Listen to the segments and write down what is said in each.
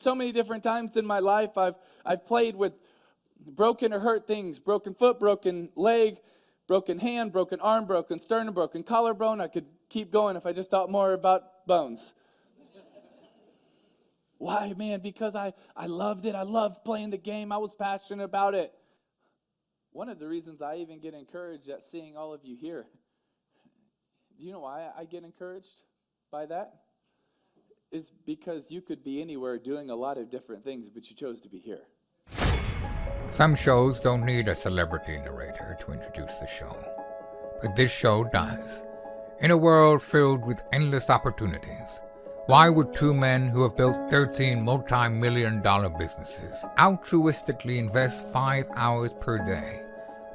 So many different times in my life, I've played with broken or hurt things, broken foot, broken leg, broken hand, broken arm, broken sternum, broken collarbone. I could keep going if I just thought more about bones. Why, man? Because I loved it. I loved playing the game. I was passionate about it. One of the reasons I even get encouraged at seeing all of you here. Do you know why I get encouraged by that? Is because you could be anywhere doing a lot of different things, but you chose to be here. Some shows don't need a celebrity narrator to introduce the show, but this show does. In a world filled with endless opportunities, why would two men who have built 13 multi-million-dollar businesses altruistically invest 5 hours per day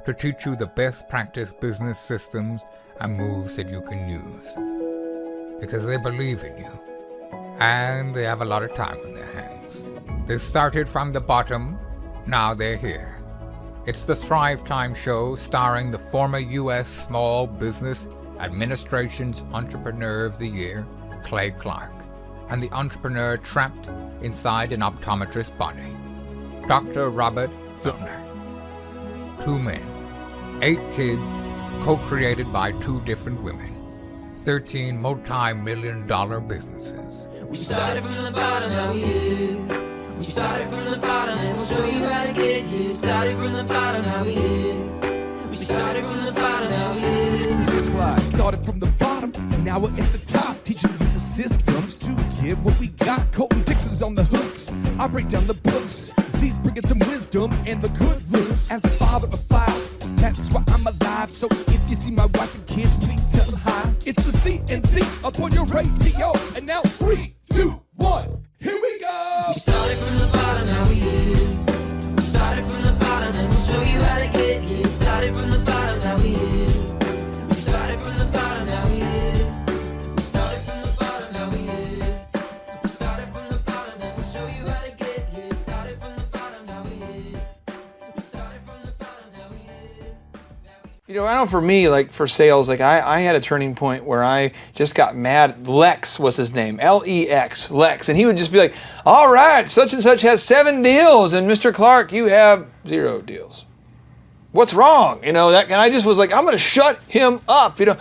to teach you the best practice business systems and moves that you can use? Because they believe in you. And they have a lot of time on their hands. They started from the bottom, now they're here. It's the Thrivetime show starring the former U.S. Small Business Administration's Entrepreneur of the Year, Clay Clark, and the entrepreneur trapped inside an optometrist's body, Dr. Robert Zuttner. 2 men, 8 kids, co-created by 2 different women, 13 multi-million-dollar businesses. We started from the bottom, now we here. We started from the bottom, and we'll show you how to get here. Started from the bottom, now we here. We started from the bottom, now we here. Mr. Clyde started from the bottom, and now we're at the top, teaching you the systems to get what we got. Colton Dixon's on the hooks, I break down the books. Z's bringing some wisdom and the good looks. As the father of 5, that's why I'm alive. So if you see my wife and kids, please tell them hi. It's the CNC up on your radio, and now 3, 2, 1, here we go. We started from the bottom, now we here. We started from the bottom, and we'll show you how to get here. Started from the bottom, now we here. We started from the bottom, now we here. We started from the bottom, now we here. We started from the bottom, and we'll show you how to get here. Started from the bottom, now we here. We started from the bottom, now we here. You know, I know for me, like for sales, like I had a turning point where I just got mad. Lex was his name, L-E-X, Lex. And he would just be like, all right, such and such has 7 deals, and Mr. Clark, you have 0 deals. What's wrong? You know, and I just was like, I'm going to shut him up, you know.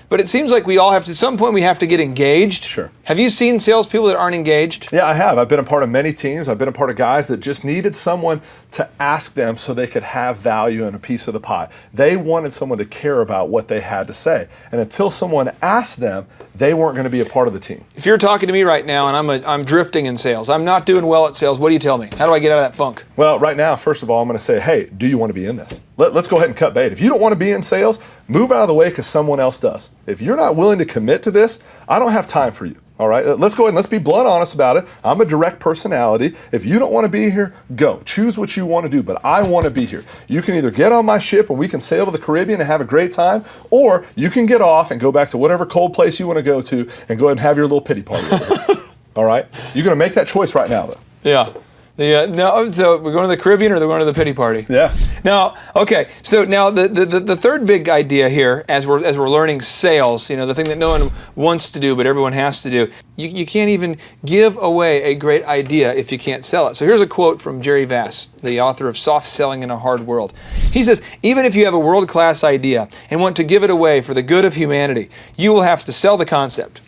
But it seems like we all have to, at some point we have to get engaged. Sure. Have you seen salespeople that aren't engaged? Yeah, I have. I've been a part of many teams. I've been a part of guys that just needed someone to ask them so they could have value and a piece of the pie. They wanted someone to care about what they had to say. And until someone asked them, they weren't going to be a part of the team. If you're talking to me right now and I'm drifting in sales, I'm not doing well at sales, what do you tell me? How do I get out of that funk? Well, right now, first of all, I'm going to say, hey, do you want to be in this? Let's go ahead and cut bait. If you don't want to be in sales, move out of the way because someone else does. If you're not willing to commit to this, I don't have time for you. All right, let's go ahead and let's be blunt honest about it. I'm a direct personality. If you don't want to be here, go. Choose what you want to do, but I want to be here. You can either get on my ship and we can sail to the Caribbean and have a great time, or you can get off and go back to whatever cold place you want to go to and go ahead and have your little pity party over here. All right? You're going to make that choice right now, though. Yeah. No, so we're going to the Caribbean or we're going to the pity party? Yeah. Now, okay, so now the third big idea here, as we're learning sales, you know, the thing that no one wants to do but everyone has to do, you can't even give away a great idea if you can't sell it. So here's a quote from Jerry Vass, the author of Soft Selling in a Hard World. He says, even if you have a world-class idea and want to give it away for the good of humanity, you will have to sell the concept.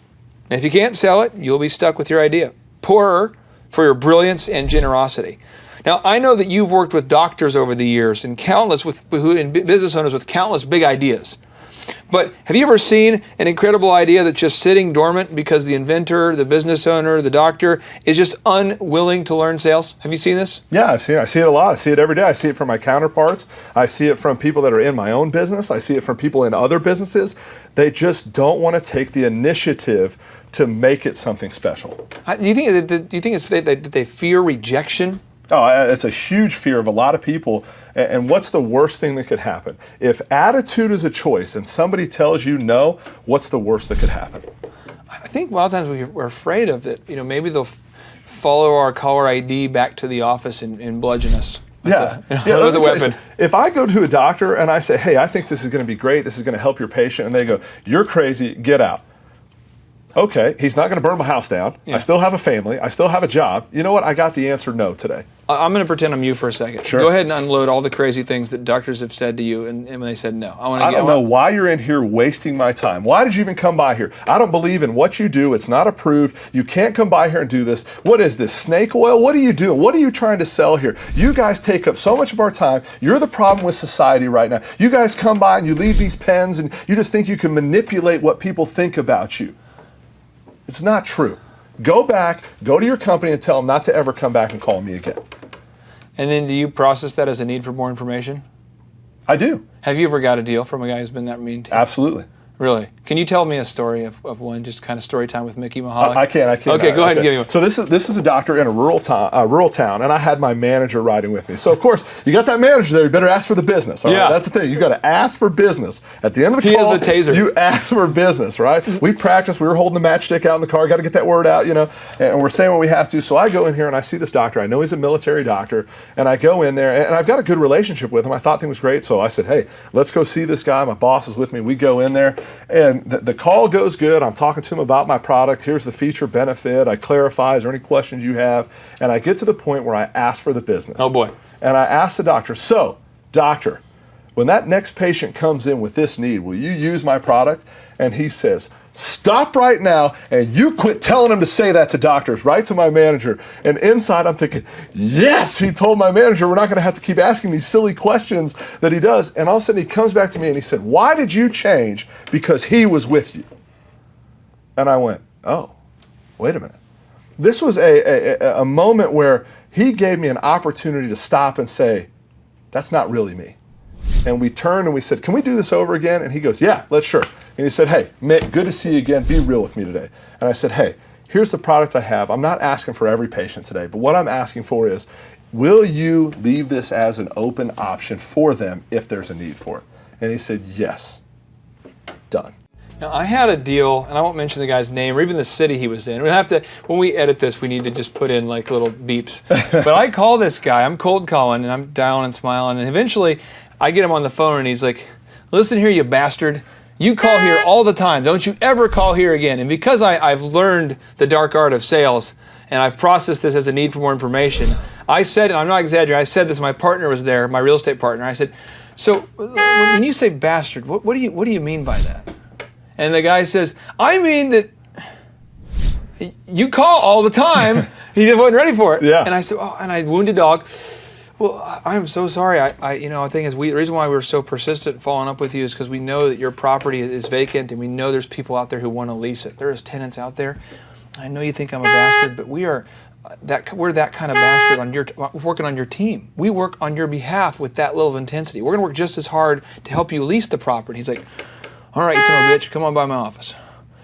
And if you can't sell it, you'll be stuck with your idea. Poorer for your brilliance and generosity. Now, I know that you've worked with doctors over the years and business owners with countless big ideas. But have you ever seen an incredible idea that's just sitting dormant because the inventor, the business owner, the doctor is just unwilling to learn sales? Have you seen this? Yeah, I've seen it. I see it a lot. I see it every day. I see it from my counterparts. I see it from people that are in my own business. I see it from people in other businesses. They just don't want to take the initiative to make it something special. Do you think it's that they fear rejection? Oh, it's a huge fear of a lot of people. And what's the worst thing that could happen? If attitude is a choice and somebody tells you no, what's the worst that could happen? I think a lot of times we're afraid of it. You know, maybe they'll follow our caller ID back to the office and bludgeon us. With a weapon. If I go to a doctor and I say, hey, I think this is going to be great, this is going to help your patient, and they go, you're crazy, get out. okay, he's not going to burn my house down. Yeah. I still have a family. I still have a job. You know what? I got the answer no today. I'm going to pretend I'm you for a second. Sure. Go ahead and unload all the crazy things that doctors have said to you, and when they said no. I don't know why you're in here wasting my time. Why did you even come by here? I don't believe in what you do. It's not approved. You can't come by here and do this. What is this, snake oil? What are you doing? What are you trying to sell here? You guys take up so much of our time. You're the problem with society right now. You guys come by and you leave these pens and you just think you can manipulate what people think about you. It's not true. Go back, go to your company and tell them not to ever come back and call me again. And then do you process that as a need for more information? I do. Have you ever got a deal from a guy who's been that mean to you? Absolutely. Really? Can you tell me a story of one, just kind of story time with Mickey Michalec? I can. Okay, go ahead and give me one. So this is a doctor in a rural town, and I had my manager riding with me. So of course, you got that manager there. You better ask for the business. All right? Yeah. That's the thing. You got to ask for business at the end of the He call. is the taser. You ask for business, right? We practiced. We were holding the matchstick out in the car. Got to get that word out, and we're saying what we have to. So I go in here and I see this doctor. I know he's a military doctor, and I go in there and I've got a good relationship with him. I thought things was great, so I said, hey, let's go see this guy. My boss is with me. We go in there, and the call goes good. I'm talking to him about my product. Here's the feature benefit. I clarify, is there any questions you have? And I get to the point where I ask for the business. Oh boy. And I ask the doctor, so, doctor, when that next patient comes in with this need, will you use my product? And he says, stop right now and you quit telling him to say that to doctors, right to my manager. And inside I'm thinking, yes, he told my manager we're not going to have to keep asking these silly questions that he does. And all of a sudden he comes back to me and he said, why did you change? Because he was with you. And I went, oh, wait a minute. This was a moment where he gave me an opportunity to stop and say, that's not really me. And we turned and we said, can we do this over again? And he goes, yeah, let's sure. And he said, hey, Mick, good to see you again. Be real with me today. And I said, hey, here's the product I have. I'm not asking for every patient today, but what I'm asking for is, will you leave this as an open option for them if there's a need for it? And he said, yes. Done. Now, I had a deal, and I won't mention the guy's name or even the city he was in. We'll have to, when we edit this, we need to just put in like little beeps. But I call this guy, I'm cold calling, and I'm dialing and smiling, and eventually I get him on the phone, and he's like, listen here, you bastard. You call here all the time. Don't you ever call here again. And because I've learned the dark art of sales, and I've processed this as a need for more information, I said, and I'm not exaggerating, I said this, my partner was there, my real estate partner. I said, so when you say bastard, what do you mean by that? And the guy says, I mean that you call all the time. He just wasn't ready for it. Yeah. And I said, oh, and I wounded dog. Well, I'm so sorry. I think the reason why we're so persistent following up with you is because we know that your property is vacant, and we know there's people out there who want to lease it. There's tenants out there. I know you think I'm a bastard, but we're that kind of bastard working on your team. We work on your behalf with that level of intensity. We're going to work just as hard to help you lease the property. He's like, all right, you son of a bitch, come on by my office.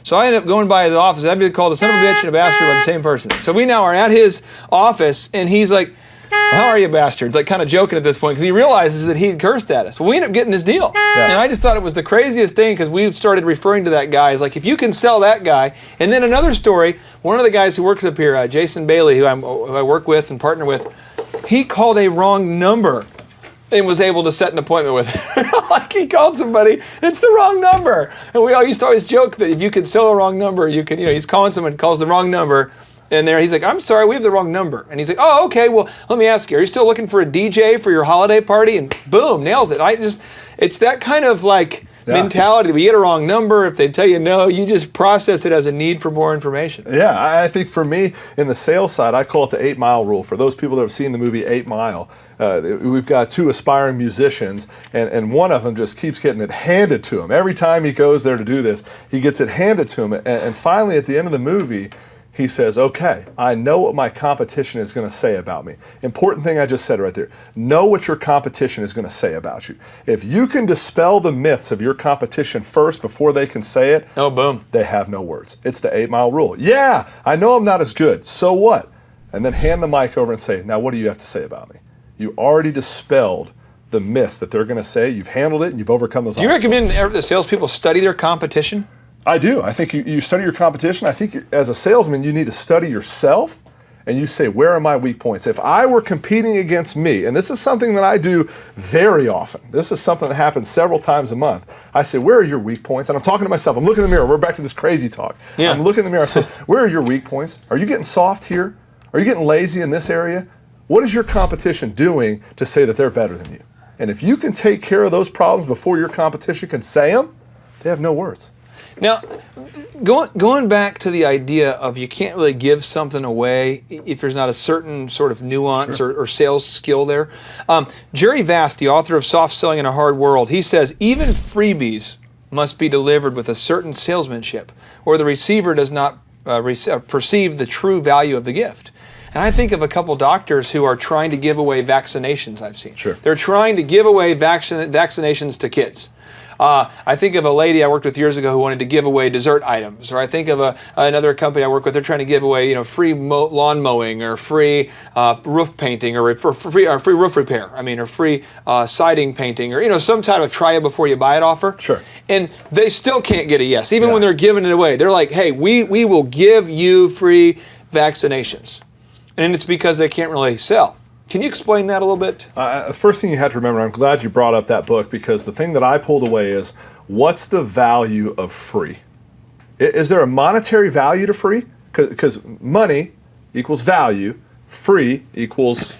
So I ended up going by the office. I've been called a son of a bitch and a bastard by the same person. So we now are at his office, and he's like, well, how are you, bastards? Like kind of joking at this point because he realizes that he had cursed at us. Well, we ended up getting this deal. Yeah. And I just thought it was the craziest thing because we've started referring to that guy as like, if you can sell that guy. And then another story, one of the guys who works up here, Jason Bailey, who I work with and partner with, he called a wrong number and was able to set an appointment with him. Like he called somebody, it's the wrong number. And we all used to always joke that if you could sell a wrong number, you could, he's calling someone, calls the wrong number, and there he's like, I'm sorry, we have the wrong number. And he's like, oh, okay, well, let me ask you, are you still looking for a DJ for your holiday party? And boom, nails it. It's that kind of like mentality. We get a wrong number, if they tell you no, you just process it as a need for more information. Yeah, I think for me, in the sales side, I call it the 8 Mile rule. For those people that have seen the movie 8 Mile, we've got 2 aspiring musicians, and one of them just keeps getting it handed to him. Every time he goes there to do this, he gets it handed to him. And finally, at the end of the movie, he says, okay, I know what my competition is going to say about me. Important thing I just said right there. Know what your competition is going to say about you. If you can dispel the myths of your competition first before they can say it, oh, boom, they have no words. It's the 8 Mile rule. Yeah, I know I'm not as good. So what? And then hand the mic over and say, now what do you have to say about me? You already dispelled the myths that they're going to say. You've handled it and you've overcome those obstacles. Do you recommend the salespeople study their competition? I do. I think you study your competition. I think as a salesman, you need to study yourself and you say, where are my weak points? If I were competing against me, and this is something that I do very often, this is something that happens several times a month, I say, where are your weak points? And I'm talking to myself, I'm looking in the mirror, we're back to this crazy talk. Yeah. I'm looking in the mirror, I say, where are your weak points? Are you getting soft here? Are you getting lazy in this area? What is your competition doing to say that they're better than you? And if you can take care of those problems before your competition can say them, they have no words. Now, going back to the idea of you can't really give something away if there's not a certain sort of nuance or sales skill there. Jerry Vast, the author of Soft Selling in a Hard World, he says even freebies must be delivered with a certain salesmanship, or the receiver does not perceive the true value of the gift. And I think of a couple doctors who are trying to give away vaccinations I've seen. Sure. They're trying to give away vaccinations to kids. I think of a lady I worked with years ago who wanted to give away dessert items, or I think of another company I work with. They're trying to give away, free lawn mowing, or free roof painting, or free roof repair. Or free siding painting, or some type of try it before you buy it offer. Sure. And they still can't get a yes, even when they're giving it away. They're like, hey, we will give you free vaccinations, and it's because they can't really sell. Can you explain that a little bit? The first thing you have to remember, I'm glad you brought up that book, because the thing that I pulled away is, what's the value of free? Is there a monetary value to free? Because money equals value, free equals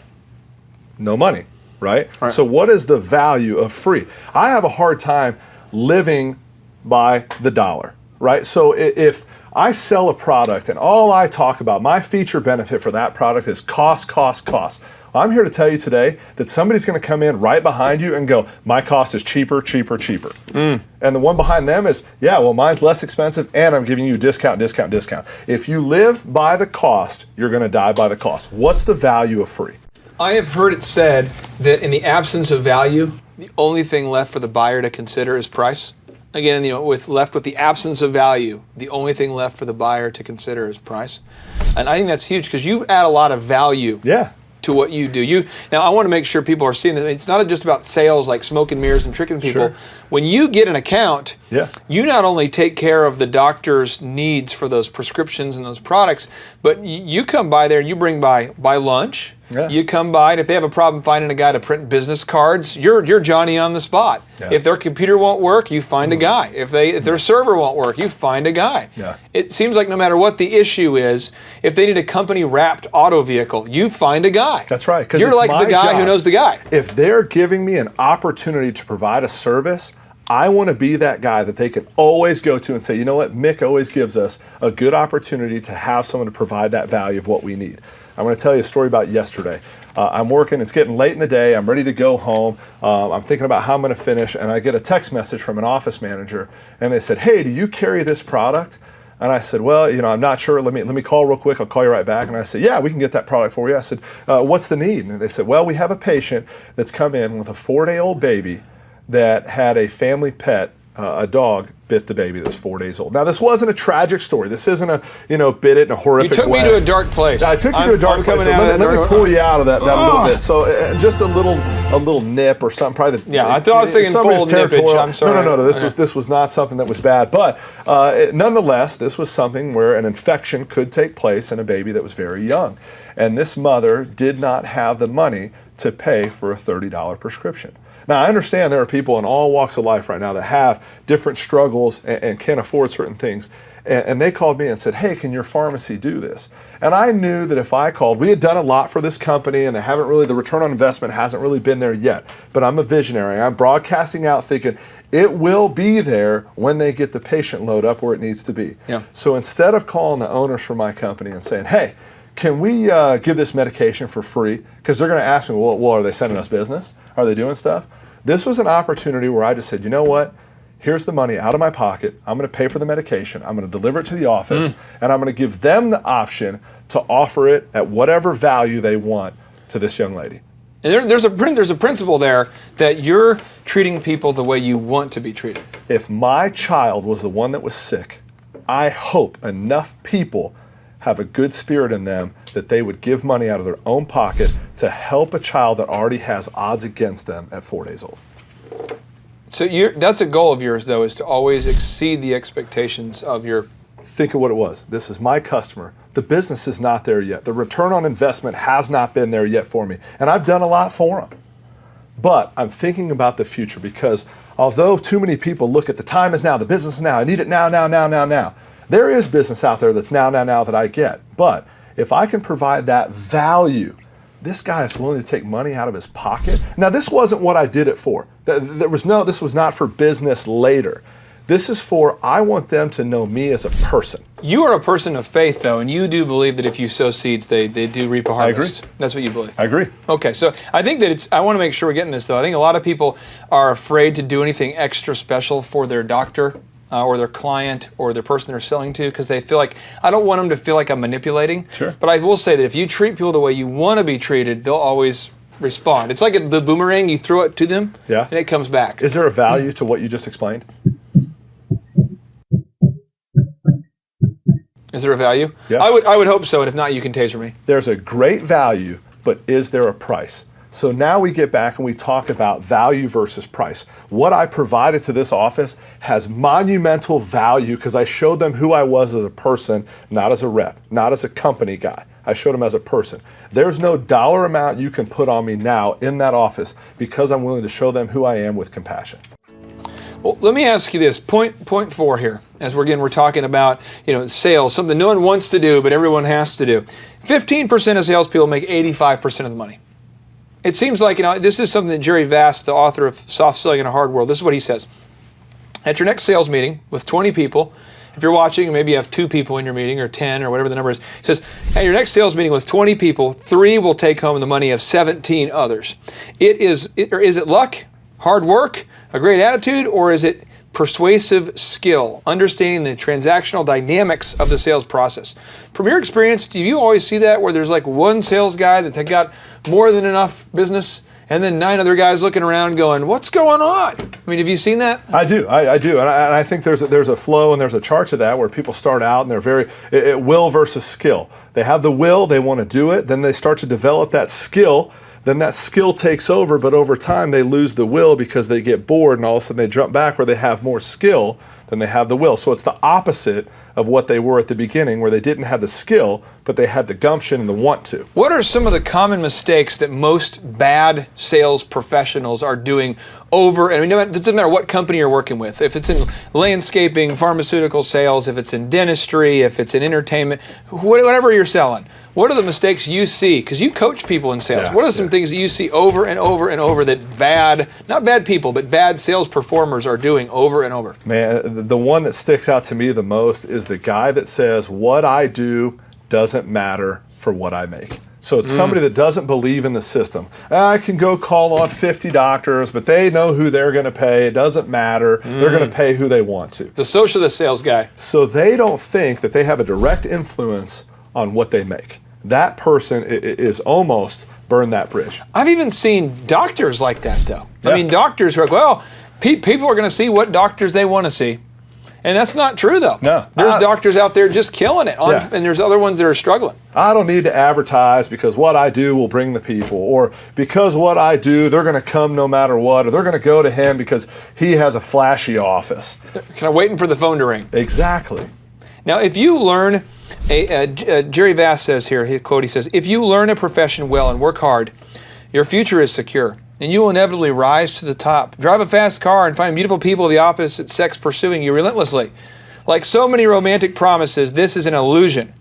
no money, right? So what is the value of free? I have a hard time living by the dollar, right? So if I sell a product and all I talk about, my feature benefit for that product is cost, cost, cost. I'm here to tell you today that somebody's going to come in right behind you and go, my cost is cheaper, cheaper, cheaper. And the one behind them is, yeah, well, mine's less expensive and I'm giving you discount, discount, discount. If you live by the cost, you're going to die by the cost. What's the value of free? I have heard it said that in the absence of value, the only thing left for the buyer to consider is price. Again, with the absence of value, the only thing left for the buyer to consider is price. And I think that's huge, because you add a lot of value to what you do. Now, I want to make sure people are seeing that it's not just about sales like smoke and mirrors and tricking people. Sure. When you get an account, you not only take care of the doctor's needs for those prescriptions and those products, but you come by there and you bring by lunch. You come by, and if they have a problem finding a guy to print business cards, you're Johnny on the spot. If their computer won't work, you find a guy. If their server won't work, you find a guy. It seems like no matter what the issue is, if they need a company wrapped auto vehicle, you find a guy. That's right. 'Cause you're it's like my the guy job. who knows the guy. If they're giving me an opportunity to provide a service, I want to be that guy that they can always go to and say, you know what, Mick always gives us a good opportunity to have someone to provide that value of what we need. I'm going to tell you a story about yesterday. I'm working, it's getting late in the day, I'm ready to go home, I'm thinking about how I'm going to finish, and I get a text message from an office manager, and they said, hey, do you carry this product? And I said, well, I'm not sure, let me call real quick, I'll call you right back. And I said, yeah, we can get that product for you. I said, what's the need? And they said, well, we have a patient that's come in with a 4-day-old baby that had a family pet, a dog, bit the baby that was 4 days old. Now, this wasn't a tragic story. This isn't a, bit it in a horrific way. You took me to a dark place. I took you to a dark place. Let me pull you out of that a little bit. So just a little nip or something. Probably. I thought I was thinking full nippage. I'm sorry. No. This was not something that was bad. But nonetheless, this was something where an infection could take place in a baby that was very young. And this mother did not have the money to pay for a $30 prescription. Now, I understand there are people in all walks of life right now that have different struggles and can't afford certain things. And they called me and said, hey, can your pharmacy do this? And I knew that if I called, we had done a lot for this company, and the return on investment hasn't really been there yet. But I'm a visionary. I'm broadcasting out thinking it will be there when they get the patient load up where it needs to be. So instead of calling the owners from my company and saying, hey, can we give this medication for free? Because they're going to ask me, well, are they sending us business? Are they doing stuff? This was an opportunity where I just said, you know what? Here's the money out of my pocket. I'm going to pay for the medication. I'm going to deliver it to the office, and I'm going to give them the option to offer it at whatever value they want to this young lady. And there's a principle there that you're treating people the way you want to be treated. If my child was the one that was sick, I hope enough people have a good spirit in them that they would give money out of their own pocket to help a child that already has odds against them at 4 days old. So that's a goal of yours, though, is to always exceed the expectations of your think of what it was. This is my customer. The business is not there yet. The return on investment has not been there yet for me. And I've done a lot for them. But I'm thinking about the future, because although too many people look at the time is now, the business is now, I need it now, now, now, now, now. There is business out there that's now, now, now that I get. But if I can provide that value, this guy is willing to take money out of his pocket. Now, this wasn't what I did it for. This was not for business later. This is for, I want them to know me as a person. You are a person of faith, though, and you do believe that if you sow seeds, they do reap a harvest. I agree. That's what you believe. I agree. Okay, so I think that I want to make sure we're getting this, though. I think a lot of people are afraid to do anything extra special for their doctor or their client or their person they're selling to, because they feel like, I don't want them to feel like I'm manipulating. Sure. But I will say that if you treat people the way you want to be treated, they'll always respond. It's like the boomerang, you throw it to them, and it comes back. Is there a value to what you just explained? Is there a value? Yeah. I would hope so, and if not, you can taser me. There's a great value, but is there a price? So now we get back and we talk about value versus price. What I provided to this office has monumental value because I showed them who I was as a person, not as a rep, not as a company guy. I showed them as a person. There's no dollar amount you can put on me now in that office because I'm willing to show them who I am with compassion. Well, let me ask you this, point 4 here, as we're talking about, sales, something no one wants to do, but everyone has to do. 15% of salespeople make 85% of the money. It seems like, this is something that Jerry Vass, the author of Soft Selling in a Hard World, this is what he says. At your next sales meeting with 20 people, if you're watching, maybe you have 2 people in your meeting or 10 or whatever the number is, he says, at your next sales meeting with 20 people, 3 will take home the money of 17 others. Is it luck, hard work, a great attitude, or is it persuasive skill, understanding the transactional dynamics of the sales process? From your experience, do you always see that where there's like one sales guy that's got more than enough business and then 9 other guys looking around going, what's going on? I mean, have you seen that? I do. I do. And I think there's a flow and there's a chart to that where people start out and they're will versus skill. They have the will, they want to do it, then they start to develop that skill. Then that skill takes over, but over time they lose the will because they get bored and all of a sudden they jump back where they have more skill than they have the will. So it's the opposite of what they were at the beginning, where they didn't have the skill, but they had the gumption and the want to. What are some of the common mistakes that most bad sales professionals are doing over, and it doesn't matter what company you're working with, if it's in landscaping, pharmaceutical sales, if it's in dentistry, if it's in entertainment, whatever you're selling. What are the mistakes you see? Because you coach people in sales. What are some things that you see over and over and over that not bad people, but bad sales performers are doing over and over? Man, the one that sticks out to me the most is the guy that says, what I do doesn't matter for what I make. So it's somebody that doesn't believe in the system. I can go call on 50 doctors, but they know who they're going to pay. It doesn't matter. They're going to pay who they want to. The socialist sales guy. So they don't think that they have a direct influence on what they make. That person is almost burned that bridge. I've even seen doctors like that, though. Yeah. I mean, doctors who are like, well, people are going to see what doctors they want to see. And that's not true, though. No. There's doctors out there just killing it, and there's other ones that are struggling. I don't need to advertise because what I do will bring the people, or because what I do, they're going to come no matter what, or they're going to go to him because he has a flashy office. Kind of waiting for the phone to ring. Exactly. Now, if you learn, Jerry Vass says here, his quote, he says, if you learn a profession well and work hard, your future is secure, and you will inevitably rise to the top. Drive a fast car and find beautiful people of the opposite sex pursuing you relentlessly. Like so many romantic promises, this is an illusion.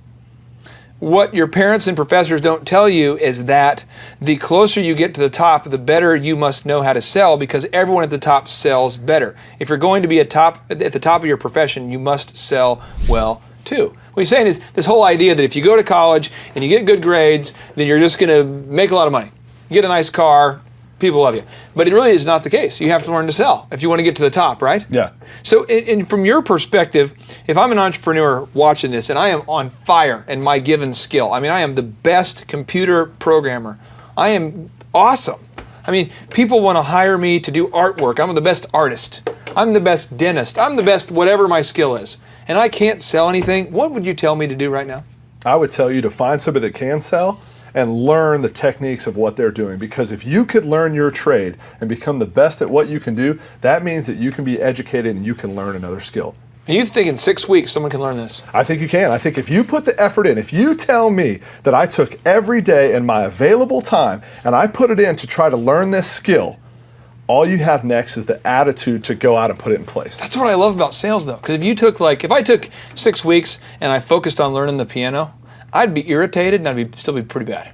What your parents and professors don't tell you is that the closer you get to the top, the better you must know how to sell, because everyone at the top sells better. If you're going to be at the top of your profession, you must sell well too. What he's saying is this whole idea that if you go to college and you get good grades, then you're just going to make a lot of money. Get a nice car, people love you. But it really is not the case. You have to learn to sell if you want to get to the top, right? Yeah. So from your perspective, if I'm an entrepreneur watching this and I am on fire in my given skill, I mean, I am the best computer programmer. I am awesome. I mean, people want to hire me to do artwork. I'm the best artist. I'm the best dentist. I'm the best whatever my skill is. And I can't sell anything. What would you tell me to do right now? I would tell you to find somebody that can sell and learn the techniques of what they're doing. Because if you could learn your trade and become the best at what you can do, that means that you can be educated and you can learn another skill. And you think in 6 weeks someone can learn this? I think you can. I think if you put the effort in, if you tell me that I took every day in my available time and I put it in to try to learn this skill, all you have next is the attitude to go out and put it in place. That's what I love about sales, though. Because if I took 6 weeks and I focused on learning the piano, I'd be irritated and I'd still be pretty bad.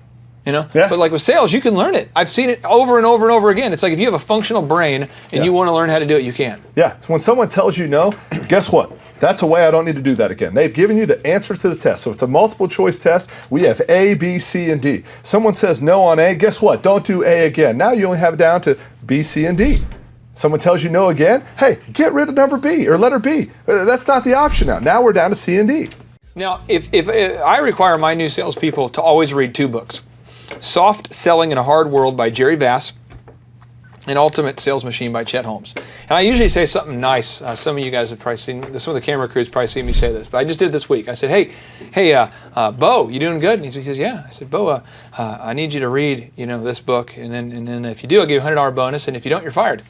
Yeah. But like with sales, you can learn it. I've seen it over and over and over again. It's like if you have a functional brain and you want to learn how to do it, you can. Yeah. So when someone tells you no, guess what? That's a way I don't need to do that again. They've given you the answer to the test. So it's a multiple choice test. We have A, B, C, and D. Someone says no on A, guess what? Don't do A again. Now you only have it down to B, C, and D. Someone tells you no again, hey, get rid of number B or letter B. That's not the option now. Now we're down to C and D. Now, if I require my new salespeople to always read 2 books. Soft Selling in a Hard World by Jerry Bass and Ultimate Sales Machine by Chet Holmes. And I usually say something nice. Some of you guys have probably seen, some of the camera crews probably seen me say this, but I just did it this week. I said, hey, Bo, you doing good? And he says, yeah. I said, Bo, I need you to read, this book, and then if you do, I'll give you a $100 bonus, and if you don't, you're fired.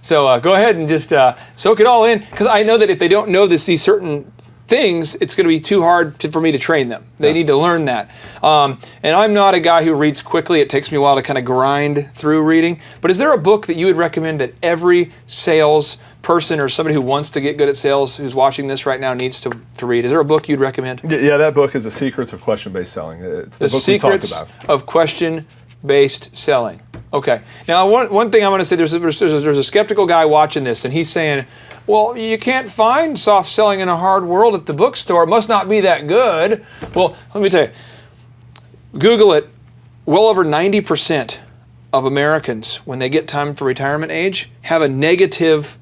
So go ahead and just soak it all in, because I know that if they don't know these certain things, it's going to be too hard for me to train them. They need to learn that. And I'm not a guy who reads quickly. It takes me a while to kind of grind through reading. But is there a book that you would recommend that every sales person or somebody who wants to get good at sales who's watching this right now needs to read? Is there a book you'd recommend? Yeah, that book is The Secrets of Question-Based Selling. It's the book we talked about. Of Question-Based Selling. Okay. Now, one thing I'm going to say, there's a skeptical guy watching this, and he's saying, well, you can't find Soft Selling in a Hard World at the bookstore. It must not be that good. Well, let me tell you. Google it. Well over 90% of Americans, when they get time for retirement age, have a negative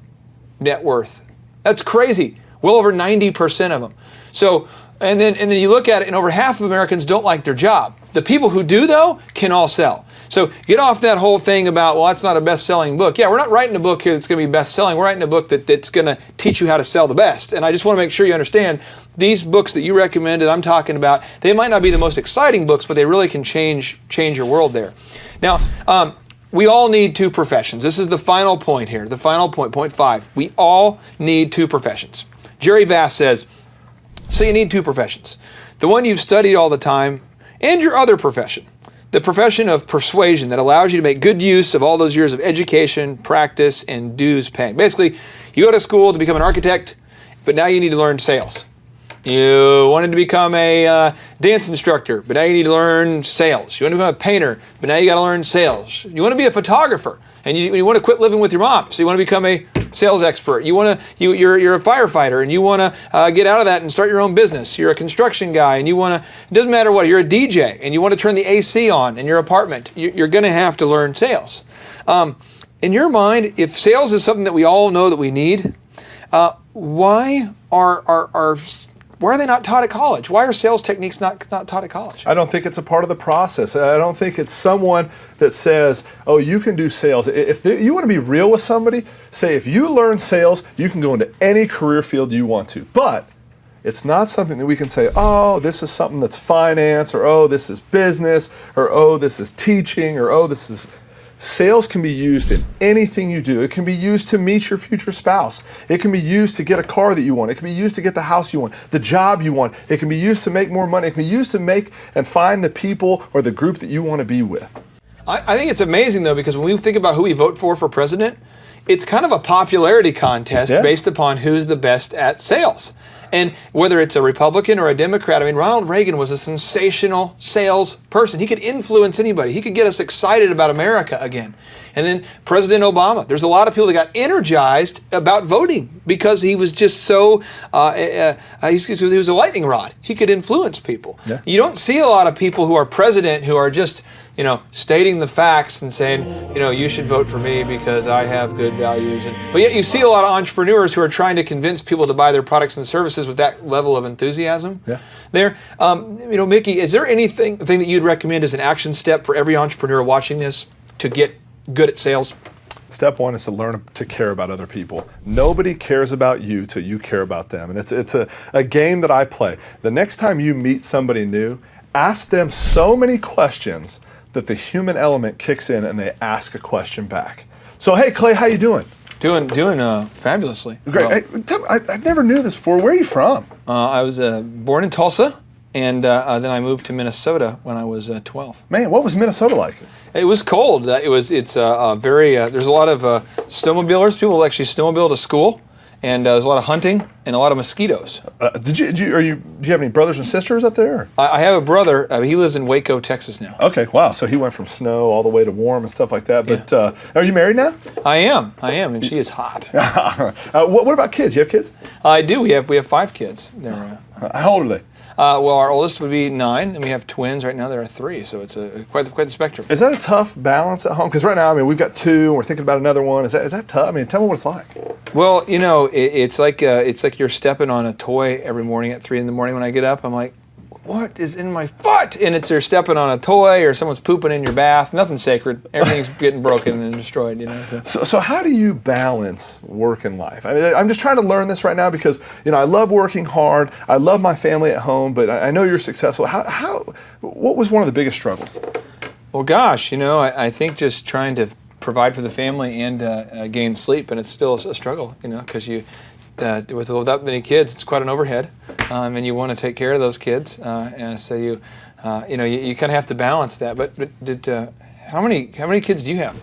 net worth. That's crazy. Well over 90% of them. So, and then you look at it, and over half of Americans don't like their job. The people who do, though, can all sell. So get off that whole thing about, well, that's not a best-selling book. Yeah, we're not writing a book here that's going to be best-selling. We're writing a book that's going to teach you how to sell the best. And I just want to make sure you understand these books that you recommended, I'm talking about, they might not be the most exciting books, but they really can change your world there. Now, we all need 2 professions. This is the final point here, the final point, point 5. We all need 2 professions. Jerry Bass says, so you need 2 professions. The one you've studied all the time and your other profession. The profession of persuasion that allows you to make good use of all those years of education, practice, and dues paying. Basically, you go to school to become an architect, but now you need to learn sales. You wanted to become a dance instructor, but now you need to learn sales. You want to become a painter, but now you got to learn sales. You want to be a photographer, and you want to quit living with your mom, so you want to become a sales expert. You're a firefighter, and you want to get out of that and start your own business. You're a construction guy, and it doesn't matter what, you're a DJ, and you want to turn the AC on in your apartment. You're going to have to learn sales. In your mind, if sales is something that we all know that we need, why are they not taught at college? Why are sales techniques not taught at college? I don't think it's a part of the process. I don't think it's someone that says, oh, you can do sales. If you want to be real with somebody, say if you learn sales, you can go into any career field you want to. But it's not something that we can say, oh, this is something that's finance, or oh, this is business, or oh, this is teaching, or oh, this is... Sales can be used in anything you do. It can be used to meet your future spouse. It can be used to get a car that you want. It can be used to get the house you want, the job you want. It can be used to make more money. It can be used to make and find the people or the group that you want to be with. I think it's amazing, though, because when we think about who we vote for president, it's kind of a popularity contest based upon who's the best at sales. And whether it's a Republican or a Democrat, I mean, Ronald Reagan was a sensational sales person. He could influence anybody. He could get us excited about America again. And then President Obama, there's a lot of people that got energized about voting because he was just so, he was a lightning rod. He could influence people. Yeah. You don't see a lot of people who are president who are just, stating the facts and saying, you should vote for me because I have good values. But yet you see a lot of entrepreneurs who are trying to convince people to buy their products and services with that level of enthusiasm. Yeah. There, Mickey, is there anything that you'd recommend as an action step for every entrepreneur watching this to get good at sales? Step 1 is to learn to care about other people. Nobody cares about you till you care about them. And it's a game that I play. The next time you meet somebody new, ask them so many questions that the human element kicks in and they ask a question back. So, hey, Clay, how you doing? Doing fabulously. Great. Well, Hey, I never knew this before. Where are you from? I was born in Tulsa, and then I moved to Minnesota when I was 12. Man, what was Minnesota like? It was cold. It's very. There's a lot of snowmobilers. People actually snowmobile to school, and there's a lot of hunting and a lot of mosquitoes. Do you have any brothers and sisters up there? I have a brother. He lives in Waco, Texas now. Okay, wow. So he went from snow all the way to warm and stuff like that. But are you married now? I am, and she is hot. What about kids? You have kids? I do. We have 5 kids. They're, How old are they? well, our oldest would be 9, and we have twins right now. There are 3, so it's quite the spectrum. Is that a tough balance at home? Because right now, I mean, we've got 2, and we're thinking about another one. Is that tough? I mean, tell me what it's like. Well, it's like you're stepping on a toy every morning at 3 in the morning when I get up. I'm like, what is in my foot? And it's you're stepping on a toy or someone's pooping in your bath. Nothing's sacred. Everything's getting broken and destroyed. So how do you balance work and life? I mean, I'm just trying to learn this right now because I love working hard. I love my family at home, but I know you're successful. What was one of the biggest struggles? Well, gosh, I think just trying to provide for the family and gain sleep, and it's still a struggle, because without many kids, it's quite an overhead, and you want to take care of those kids, and so you kind of have to balance that. But how many kids do you have?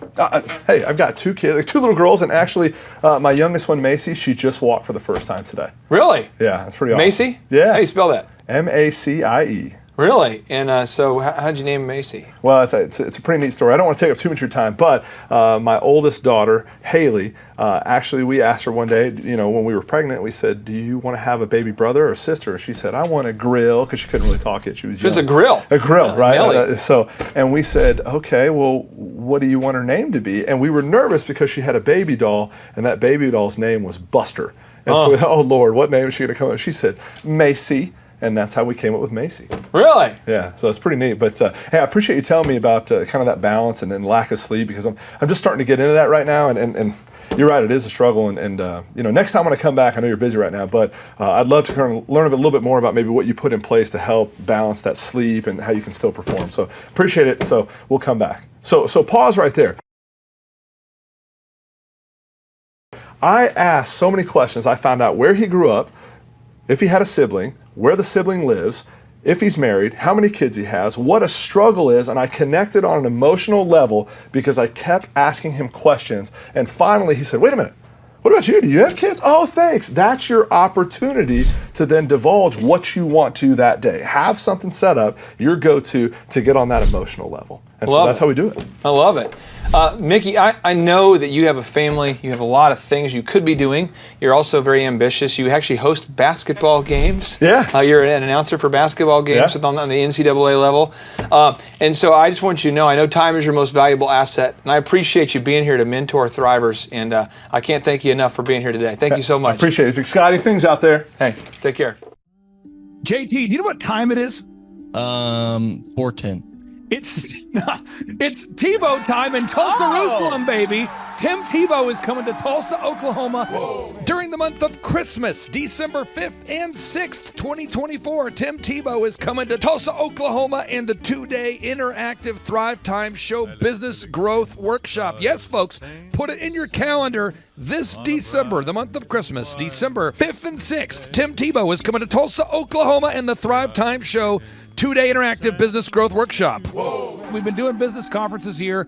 Hey, I've got 2 kids, 2 little girls, and actually, my youngest one, Macy, she just walked for the first time today. Really? Yeah, that's pretty awesome. Macy? Yeah. How do you spell that? Macie. Really? And so how did you name Macy? Well, it's a pretty neat story. I don't want to take up too much of your time, but my oldest daughter, Haley, actually we asked her one day, when we were pregnant, we said, do you want to have a baby brother or sister? She said, I want a grill, because she couldn't really talk yet. She was young. It's a grill. A grill, right? Nelly. And we said, okay, well, what do you want her name to be? And we were nervous because she had a baby doll, and that baby doll's name was Buster. And so we thought, oh, Lord, what name is she going to come up with? She said, Macy. And that's how we came up with Macy. Really? Yeah, so it's pretty neat. But hey, I appreciate you telling me about kind of that balance and lack of sleep, because I'm just starting to get into that right now. And you're right, it is a struggle. And next time when I come back, I know you're busy right now, but I'd love to kind of learn a little bit more about maybe what you put in place to help balance that sleep and how you can still perform. So appreciate it. So we'll come back. So pause right there. I asked so many questions. I found out where he grew up, if he had a sibling, where the sibling lives, if he's married, how many kids he has, what a struggle is, and I connected on an emotional level because I kept asking him questions. And finally he said, wait a minute, what about you? Do you have kids? Oh, thanks. That's your opportunity to then divulge what you want to that day. Have something set up, your go-to, to get on that emotional level. And so that's how we do it. I love it. Mickey, I know that you have a family. You have a lot of things you could be doing. You're also very ambitious. You actually host basketball games. Yeah. You're an announcer for basketball games on the NCAA level. And so I just want you to know, I know time is your most valuable asset, and I appreciate you being here to mentor Thrivers, and I can't thank you enough for being here today. Thank you so much. I appreciate it. It's exciting things out there. Hey, take care. JT, do you know what time it is? 4:10. It's Tebow time in Tulsa, Jerusalem, baby. Tim Tebow is coming to Tulsa, Oklahoma. During the month of Christmas, December 5th and 6th, 2024, Tim Tebow is coming to Tulsa, Oklahoma in the 2-day interactive Thrivetime Show Business Growth Workshop. Yes, folks, put it in your calendar. This December, the month of Christmas, December 5th and 6th, Tim Tebow is coming to Tulsa, Oklahoma in the Thrivetime Show 2-day interactive business growth workshop. Whoa. We've been doing business conferences here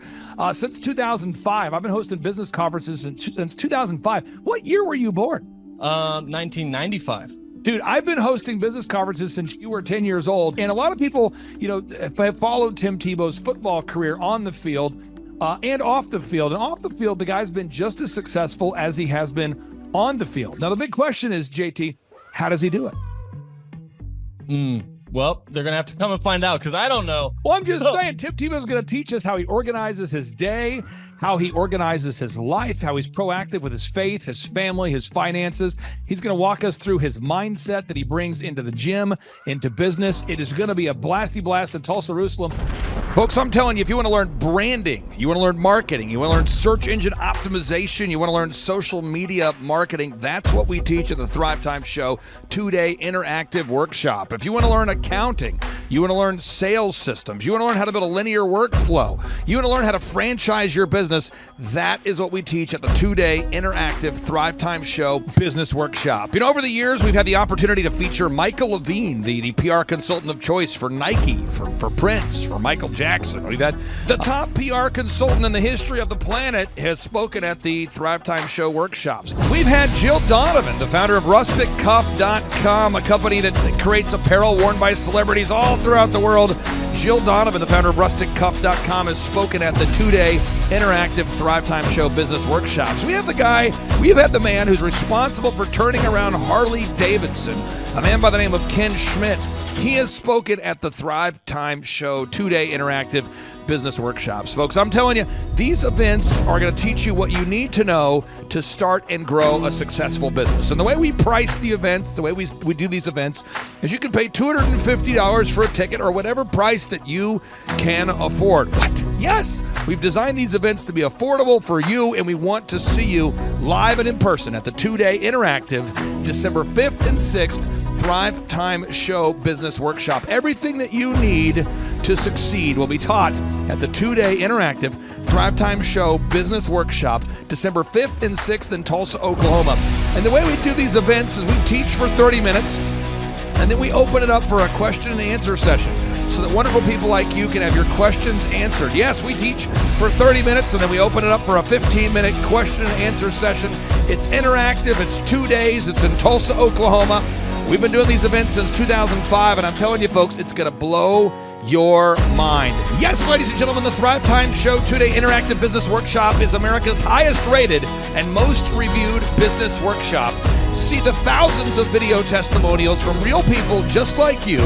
since 2005. I've been hosting business conferences since 2005. What year were you born? 1995. Dude, I've been hosting business conferences since you were 10 years old. And a lot of people, have followed Tim Tebow's football career on the field and off the field. And off the field, the guy's been just as successful as he has been on the field. Now, the big question is, JT, how does he do it? Well, they're going to have to come and find out, because I don't know. Well, I'm just saying, Tim Tebow's going to teach us how he organizes his day, how he organizes his life, how he's proactive with his faith, his family, his finances. He's going to walk us through his mindset that he brings into the gym, into business. It is going to be a blasty blast in Tulsa, Jerusalem. Folks, I'm telling you, if you want to learn branding, you want to learn marketing, you want to learn search engine optimization, you want to learn social media marketing, that's what we teach at the Thrivetime Show 2-day interactive workshop. If you want to learn a accounting. You want to learn sales systems. You want to learn how to build a linear workflow. You want to learn how to franchise your business. That is what we teach at the 2-day interactive Thrivetime Show Business Workshop. Over the years, we've had the opportunity to feature Michael Levine, the PR consultant of choice for Nike, for Prince, for Michael Jackson. We've had the top PR consultant in the history of the planet has spoken at the Thrivetime Show workshops. We've had Jill Donovan, the founder of RusticCuff.com, a company that creates apparel worn by celebrities all throughout the world. Jill Donovan, the founder of RusticCuff.com, has spoken at the 2-day interactive Thrivetime Show Business Workshops. We have had the man who's responsible for turning around Harley Davidson, a man by the name of Ken Schmidt. He has spoken at the Thrivetime Show 2-day interactive business workshops. Folks, I'm telling you, these events are going to teach you what you need to know to start and grow a successful business. And the way we price the events, the way we do these events, is you can pay $250 for a ticket or whatever price that you can afford. What? Yes, we've designed these events to be affordable for you, and we want to see you live and in person at the 2-day interactive December 5th and 6th Thrivetime Show Business Workshop. Everything that you need to succeed will be taught at the 2-day interactive Thrivetime Show Business Workshop, December 5th and 6th in Tulsa, Oklahoma. And the way we do these events is we teach for 30 minutes, and then we open it up for a question and answer session so that wonderful people like you can have your questions answered. Yes, we teach for 30 minutes, and then we open it up for a 15-minute question and answer session. It's interactive. It's 2 days. It's in Tulsa, Oklahoma. We've been doing these events since 2005, and I'm telling you, folks, it's going to blow your mind. Yes, ladies and gentlemen, the Thrivetime Show 2-day interactive business workshop is America's highest rated and most reviewed business workshop. See the thousands of video testimonials from real people just like you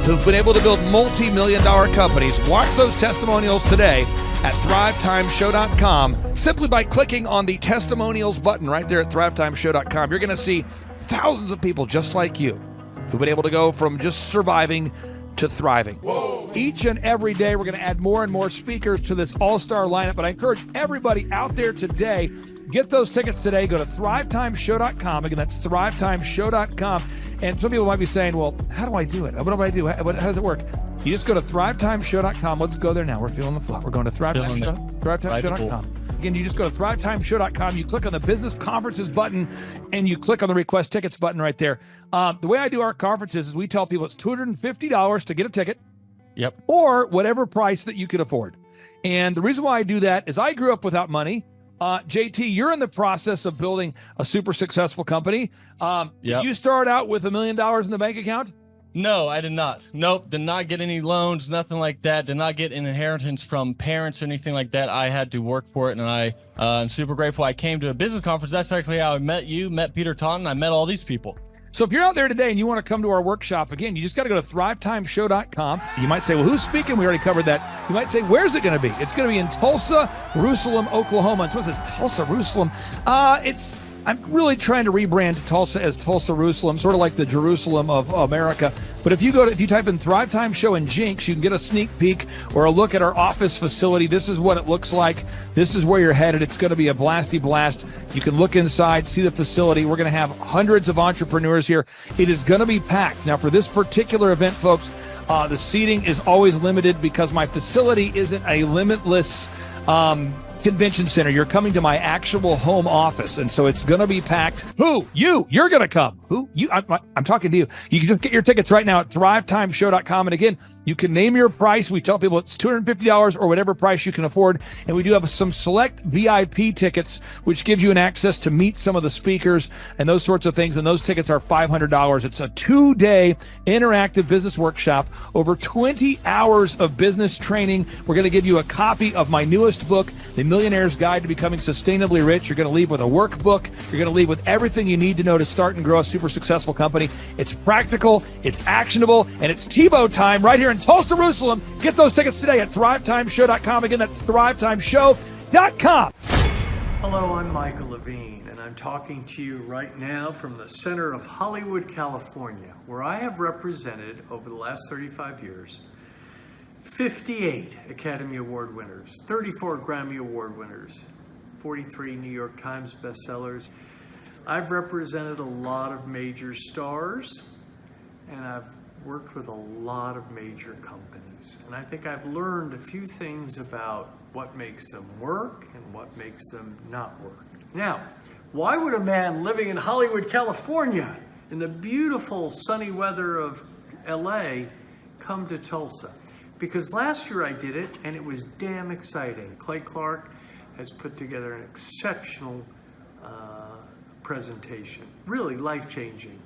who've been able to build multi-million-dollar companies. Watch those testimonials today at thrivetimeshow.com. Simply by clicking on the testimonials button right there at thrivetimeshow.com, you're going to see thousands of people just like you who've been able to go from just surviving to thriving. Whoa. Each and every day, we're going to add more and more speakers to this all-star lineup, but I encourage everybody out there today, get those tickets today. Go to thrivetimeshow.com. Again, that's thrivetimeshow.com. And some people might be saying, well, how do I do it? What do I do? How does it work? You just go to thrivetimeshow.com. Let's go there now. We're feeling the flow. We're going to thrivetimeshow.com. Again, you just go to thrivetimeshow.com. You click on the business conferences button, and you click on the request tickets button right there. The way I do our conferences is we tell people it's $250 to get a ticket. Yep. Or whatever price that you can afford. And the reason why I do that is I grew up without money. JT, you're in the process of building a super successful company. Did you start out with $1 million in the bank account? No, I did not. Nope, did not get any loans, nothing like that. Did not get an inheritance from parents or anything like that. I had to work for it, and I'm super grateful. I came to a business conference. That's actually how I met you, met Peter Taunton. I met all these people. So if you're out there today and you want to come to our workshop, again, you just got to go to thrivetimeshow.com. You might say, well, who's speaking? We already covered that. You might say, where's it going to be? It's going to be in Tulsa, Jerusalem, Oklahoma. And so it says Tulsa, Jerusalem. I'm really trying to rebrand Tulsa as Tulsa, Jerusalem, sort of like the Jerusalem of America. But if you type in Thrivetime Show and Jinx, you can get a sneak peek or a look at our office facility. This is what it looks like. This is where you're headed. It's going to be a blasty blast. You can look inside, see the facility. We're going to have hundreds of entrepreneurs here. It is going to be packed. Now, for this particular event, folks, the seating is always limited because my facility isn't a limitless convention center. You're coming to my actual home office, and so it's going to be packed. Who? You're going to come. Who? You? I'm talking to you. You can just get your tickets right now at thrivetimeshow.com. And again, you can name your price. We tell people it's $250 or whatever price you can afford. And we do have some select VIP tickets, which gives you an access to meet some of the speakers and those sorts of things. And those tickets are $500. It's a 2-day interactive business workshop, over 20 hours of business training. We're going to give you a copy of my newest book, The Millionaire's Guide to Becoming Sustainably Rich. You're going to leave with a workbook. You're going to leave with everything you need to know to start and grow a super successful company. It's practical, it's actionable, and it's Tebow time right here in Tulsa, Jerusalem. Get those tickets today at thrivetimeshow.com. Again, that's thrivetimeshow.com. Hello, I'm Michael Levine, and I'm talking to you right now from the center of Hollywood, California, where I have represented over the last 35 years 58 Academy Award winners, 34 Grammy Award winners, 43 New York Times bestsellers. I've represented a lot of major stars, and I've worked with a lot of major companies, and I think I've learned a few things about what makes them work and what makes them not work. Now, why would a man living in Hollywood, California, in the beautiful sunny weather of LA, come to Tulsa? Because last year I did it, and it was damn exciting. Clay Clark has put together an exceptional presentation, really life-changing,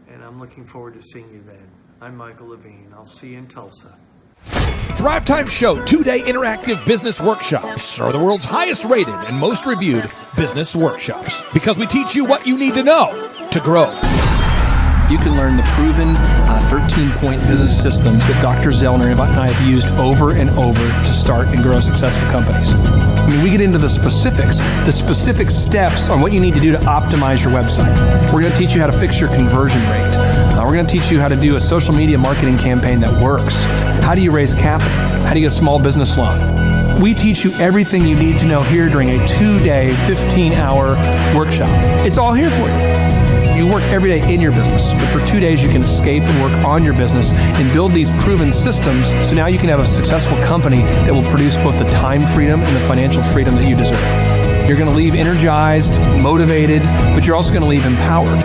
and I'm looking forward to seeing you then. I'm Michael Levine. I'll see you in Tulsa. Thrivetime Show 2-day interactive business workshops are the world's highest rated and most reviewed business workshops because we teach you what you need to know to grow. You can learn the proven 13-point business systems that Dr. Zellner and I have used over and over to start and grow successful companies. I mean, we get into the specific steps on what you need to do to optimize your website. We're going to teach you how to fix your conversion rate. We're going to teach you how to do a social media marketing campaign that works. How do you raise capital? How do you get a small business loan? We teach you everything you need to know here during a 2-day, 15-hour workshop. It's all here for you. You work every day in your business, but for 2 days you can escape and work on your business and build these proven systems so now you can have a successful company that will produce both the time freedom and the financial freedom that you deserve. You're going to leave energized, motivated, but you're also going to leave empowered.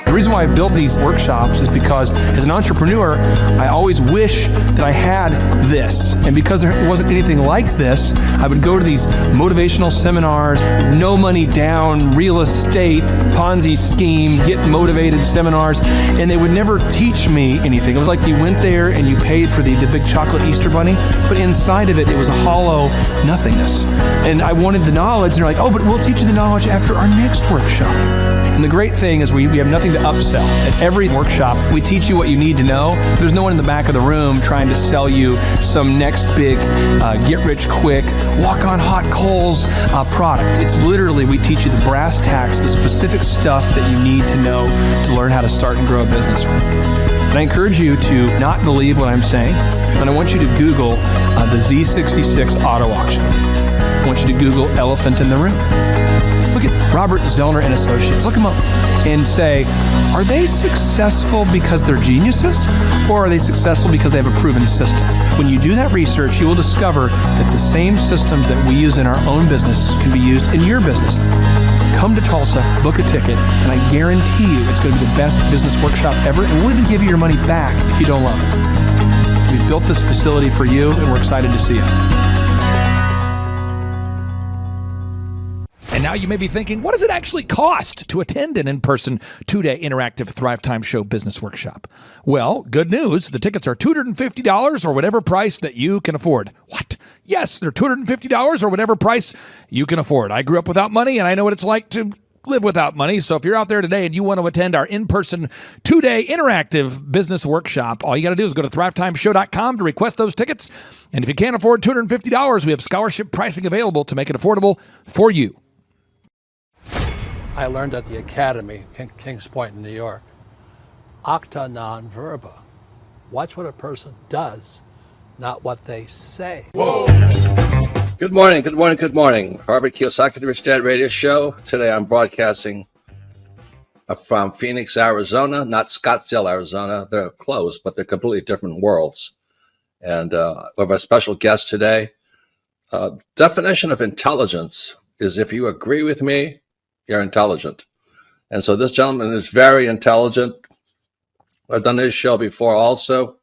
The reason why I've built these workshops is because as an entrepreneur, I always wish that I had this. And because there wasn't anything like this, I would go to these motivational seminars, no money down, real estate, Ponzi scheme, get motivated seminars, and they would never teach me anything. It was like you went there and you paid for the big chocolate Easter bunny, but inside of it, it was a hollow nothingness. And I wanted the knowledge, and they're like, oh, but we'll teach you the knowledge after our next workshop. And the great thing is we have nothing to upsell. At every workshop, we teach you what you need to know. There's no one in the back of the room trying to sell you some next big get-rich-quick, walk-on-hot coals product. It's literally, we teach you the brass tacks, the specific stuff that you need to know to learn how to start and grow a business. And I encourage you to not believe what I'm saying, and I want you to Google the Z66 auto auction. I want you to Google elephant in the room. Look at Robert Zellner and Associates. Look them up and say, are they successful because they're geniuses, or are they successful because they have a proven system? When you do that research, you will discover that the same systems that we use in our own business can be used in your business. Come to Tulsa, book a ticket, and I guarantee you it's going to be the best business workshop ever, and we'll even give you your money back if you don't love it. We've built this facility for you, and we're excited to see you. And now you may be thinking, what does it actually cost to attend an in-person 2-day interactive Thrivetime Show business workshop? Well, good news. The tickets are $250 or whatever price that you can afford. What? Yes, they're $250 or whatever price you can afford. I grew up without money, and I know what it's like to live without money. So if you're out there today and you want to attend our in-person 2-day interactive business workshop, all you got to do is go to thrivetimeshow.com to request those tickets. And if you can't afford $250, we have scholarship pricing available to make it affordable for you. I learned at the Academy, Kings Point in New York, acta non verba. Watch what a person does, not what they say. Whoa. Good morning, good morning, good morning. Robert Kiyosaki, the Rich Dad Radio Show. Today I'm broadcasting from Phoenix, Arizona, not Scottsdale, Arizona. They're close, but they're completely different worlds. And we have a special guest today. Definition of intelligence is if you agree with me, you're intelligent. And so this gentleman is very intelligent. I've done this show before also,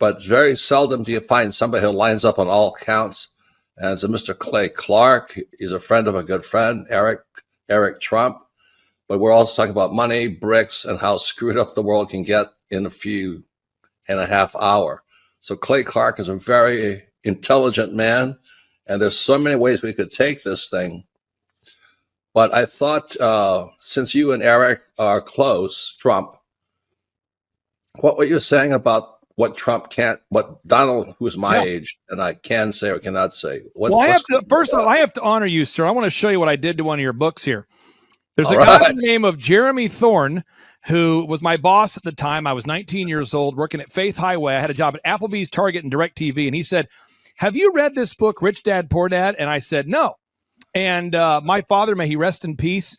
but very seldom do you find somebody who lines up on all counts. And it's a Mr. Clay Clark. He's a friend of a good friend, Eric Trump. But we're also talking about money, bricks, and how screwed up the world can get in a few and a half hour. So Clay Clark is a very intelligent man, and there's so many ways we could take this thing. But I thought, since you and Eric are close, Trump, what were you saying about what Trump can't, what Donald, who's my age, and I can say or cannot say? First of all, I have to honor you, sir. I want to show you what I did to one of your books here. There's a guy by the name of Jeremy Thorne, who was my boss at the time. I was 19 years old, working at Faith Highway. I had a job at Applebee's, Target, and DirecTV. And he said, have you read this book, Rich Dad, Poor Dad? And I said, no. And my father, may he rest in peace,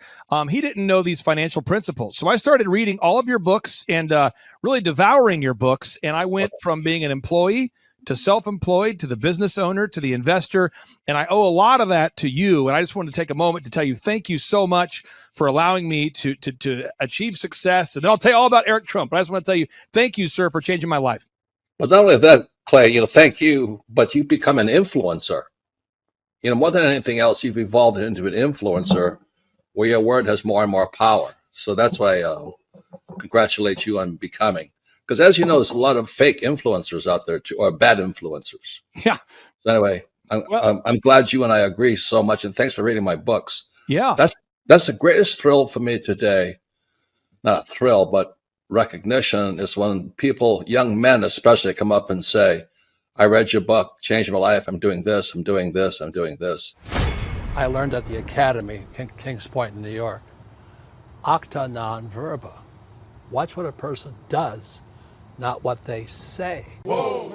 he didn't know these financial principles. So I started reading all of your books and really devouring your books. And I went from being an employee to self-employed, to the business owner, to the investor. And I owe a lot of that to you. And I just wanted to take a moment to tell you, thank you so much for allowing me to achieve success. And then I'll tell you all about Eric Trump. But I just want to tell you, thank you, sir, for changing my life. But not only that, Clay, thank you, but you become an influencer. More than anything else, you've evolved into an influencer where your word has more and more power. So that's why I congratulate you on becoming. Because as you know, there's a lot of fake influencers out there too, or bad influencers. Yeah. So anyway, I'm glad you and I agree so much, and thanks for reading my books. Yeah. That's the greatest thrill for me today. Not a thrill, but recognition is when people, young men especially, come up and say, I read your book, changed my life. I'm doing this, I'm doing this, I'm doing this. I learned at the Academy, Kings Point in New York, acta non verba. Watch what a person does, not what they say. Whoa.